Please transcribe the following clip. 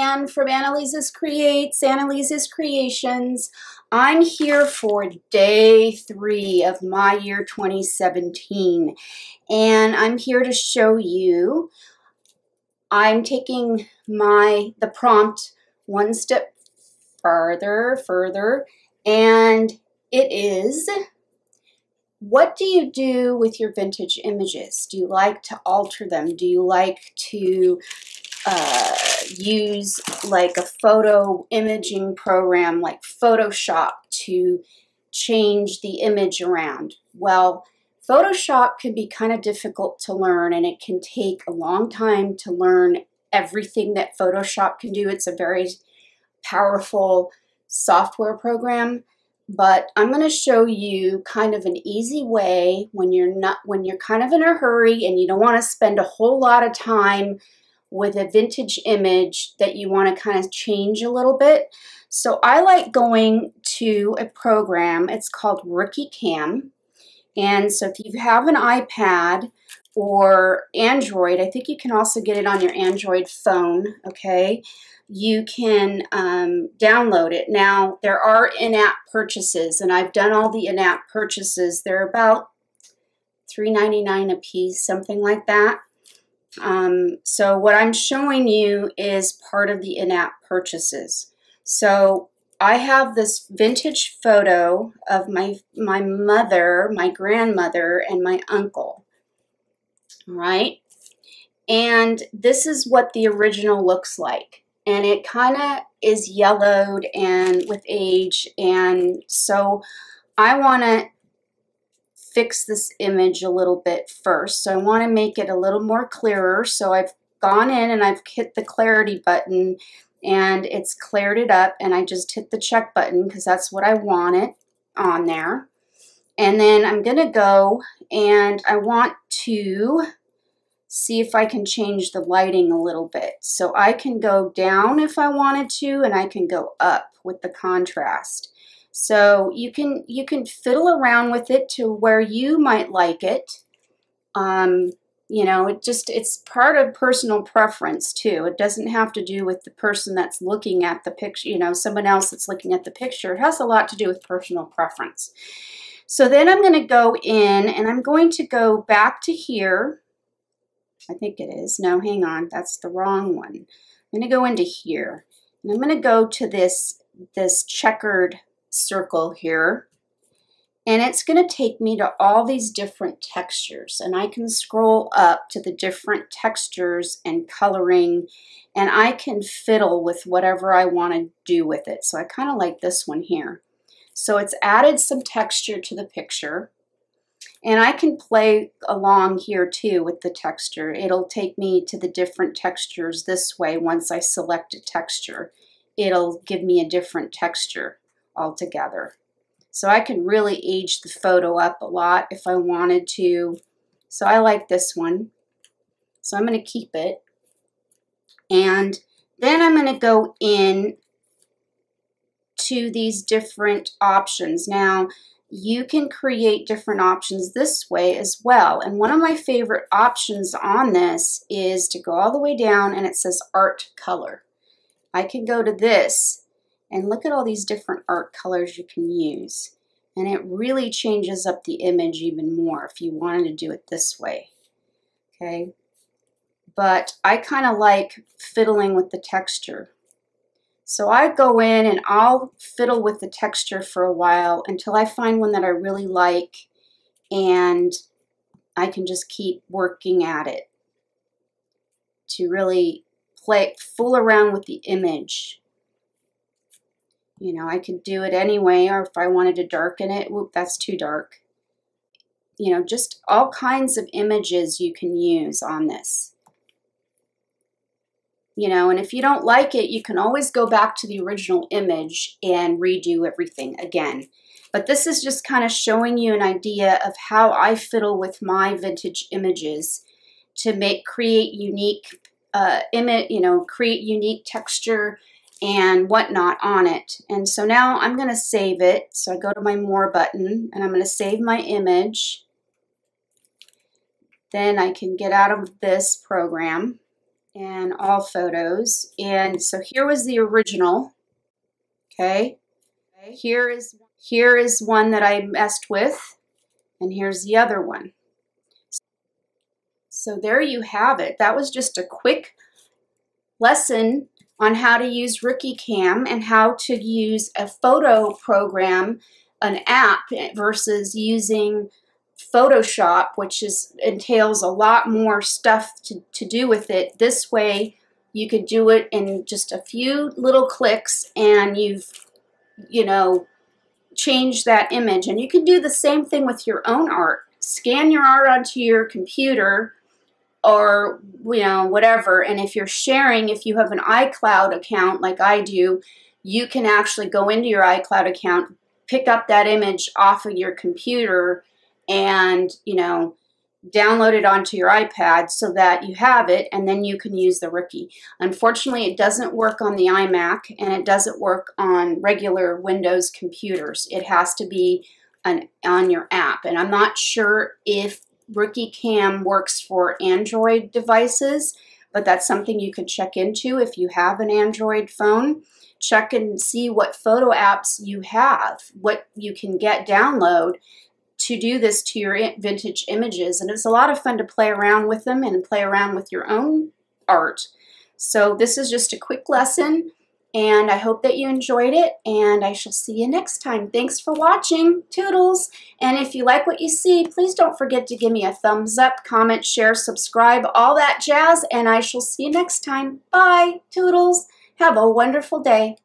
Ann from Annalise's Creations. I'm here for day 3 of my year 2017, and I'm here to show you. I'm taking the prompt one step further, and it is, what do you do with your vintage images? Do you like to alter them? Do you like to use like a photo imaging program like Photoshop to change the image around? Well, Photoshop can be kind of difficult to learn, and it can take a long time to learn everything that Photoshop can do. It's a very powerful software program, but I'm going to show you kind of an easy way when you're kind of in a hurry and you don't want to spend a whole lot of time with a vintage image that you want to kind of change a little bit. So I like going to a program. It's called Rookie Cam. And so if you have an iPad or Android, I think you can also get it on your Android phone, okay? You can download it. Now, there are in-app purchases, and I've done all the in-app purchases. They're about $3.99 a piece, something like that. So what I'm showing you is part of the in-app purchases. So I have this vintage photo of my mother, my grandmother, and my uncle. All right, and this is what the original looks like, and it kind of is yellowed and with age, and so I want to fix this image a little bit first. So I want to make it a little more clearer. So I've gone in and I've hit the clarity button, and it's cleared it up, and I just hit the check button because that's what I want it on there. And then I'm going to go and I want to see if I can change the lighting a little bit. So I can go down if I wanted to, and I can go up with the contrast. So you can fiddle around with it to where you might like it. You know, it's part of personal preference too. It doesn't have to do with the person that's looking at the picture, you know, someone else that's looking at the picture. It has a lot to do with personal preference. So then I'm going to go in and I'm going to go back to here. I think it is. No, hang on. That's the wrong one. I'm going to go into here, and I'm going to go to this checkered circle here, and it's going to take me to all these different textures, and I can scroll up to the different textures and coloring, and I can fiddle with whatever I want to do with it. So I kind of like this one here. So it's added some texture to the picture. And I can play along here too with the texture. It'll take me to the different textures this way. Once I select a texture, it'll give me a different texture altogether. So I can really age the photo up a lot if I wanted to. So I like this one. So I'm going to keep it. And then I'm going to go in to these different options. Now, you can create different options this way as well. And one of my favorite options on this is to go all the way down, and it says art color. I can go to this and look at all these different art colors you can use. And it really changes up the image even more if you wanted to do it this way. Okay. But I kind of like fiddling with the texture. So I go in and I'll fiddle with the texture for a while until I find one that I really like, and I can just keep working at it to really fool around with the image. You know, I could do it anyway, or if I wanted to darken it, whoop, that's too dark. You know, just all kinds of images you can use on this. You know, and if you don't like it, you can always go back to the original image and redo everything again. But this is just kind of showing you an idea of how I fiddle with my vintage images to create unique create unique texture and whatnot on it. And so now I'm going to save it. So I go to my More button, and I'm going to save my image. Then I can get out of this program. and all photos. And so here was the original. Okay. Here is one that I messed with, and here's the other one. So there you have it. That was just a quick lesson on how to use Rookie Cam and how to use a photo program, an app, versus using Photoshop, which entails a lot more stuff to do with it. This way you could do it in just a few little clicks and you've, changed that image. And you can do the same thing with your own art. Scan your art onto your computer or whatever, and if you're sharing, if you have an iCloud account like I do, you can actually go into your iCloud account, pick up that image off of your computer and download it onto your iPad so that you have it, and then you can use the Rookie. Unfortunately, it doesn't work on the iMac and it doesn't work on regular Windows computers. It has to be on your app, and I'm not sure if Rookie Cam works for Android devices, but that's something you could check into if you have an Android phone. Check and see what photo apps you have, what you can download to do this to your vintage images. And it's a lot of fun to play around with them and play around with your own art. So this is just a quick lesson, and I hope that you enjoyed it, and I shall see you next time. Thanks for watching. Toodles! And if you like what you see, please don't forget to give me a thumbs up, comment, share, subscribe, all that jazz, and I shall see you next time. Bye! Toodles! Have a wonderful day.